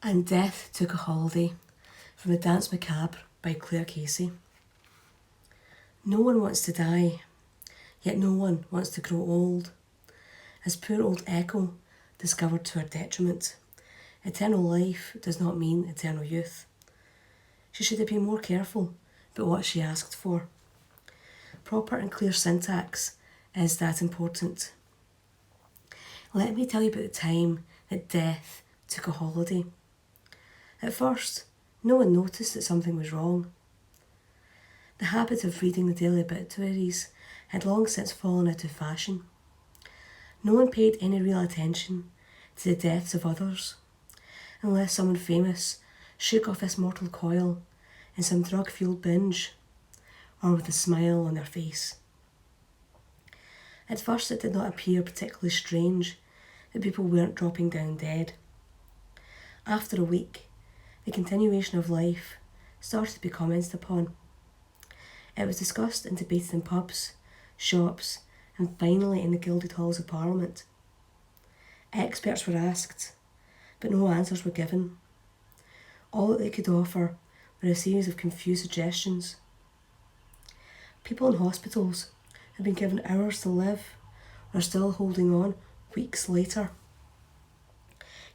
And Death Took a Holiday from The Danse Macabre by Claire Casey. No one wants to die, yet no one wants to grow old. As poor old Echo discovered to her detriment, eternal life does not mean eternal youth. She should have been more careful about what she asked for. Proper and clear syntax is that important. Let me tell you about the time that death took a holiday. At first, no one noticed that something was wrong. The habit of reading the daily obituaries had long since fallen out of fashion. No one paid any real attention to the deaths of others, unless someone famous shook off this mortal coil in some drug-fueled binge, or with a smile on their face. At first it did not appear particularly strange that people weren't dropping down dead. After a week, the continuation of life started to be commented upon. It was discussed and debated in pubs, shops, and finally in the gilded halls of Parliament. Experts were asked, but no answers were given. All that they could offer were a series of confused suggestions. People in hospitals who had been given hours to live were still holding on weeks later.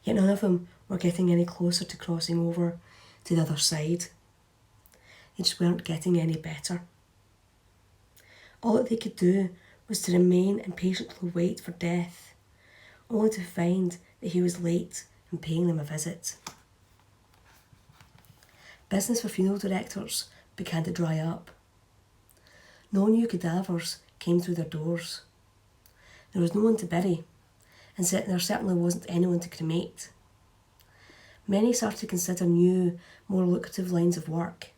Yet none of them were getting any closer to crossing over to the other side. They just weren't getting any better. All that they could do was to remain and patiently wait for death, only to find that he was late in paying them a visit. Business for funeral directors began to dry up. No new cadavers came through their doors. There was no one to bury, and there certainly wasn't anyone to cremate. Many started to consider new, more lucrative lines of work.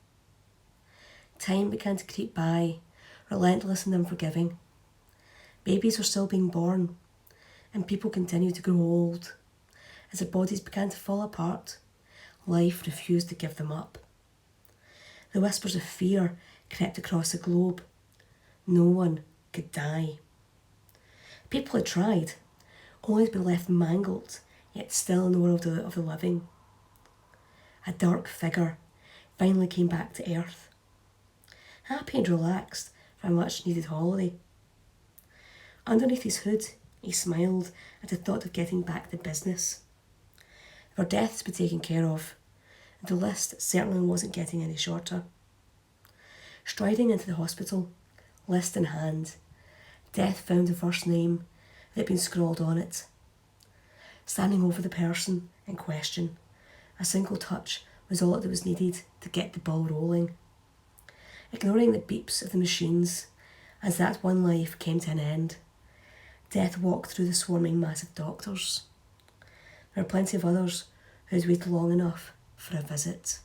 Time began to creep by, relentless and unforgiving. Babies were still being born, and people continued to grow old. As their bodies began to fall apart, life refused to give them up. The whispers of fear crept across the globe. No one could die. People had tried, only to be left mangled, yet still in the world of the living. A dark figure finally came back to earth, happy and relaxed for a much-needed holiday. Underneath his hood, he smiled at the thought of getting back to business. There were deaths to be taken care of, and the list certainly wasn't getting any shorter. Striding into the hospital, list in hand, Death found the first name that had been scrawled on it. Standing over the person in question, a single touch was all that was needed to get the ball rolling. Ignoring the beeps of the machines, as that one life came to an end, Death walked through the swarming mass of doctors. There were plenty of others who had waited long enough for a visit.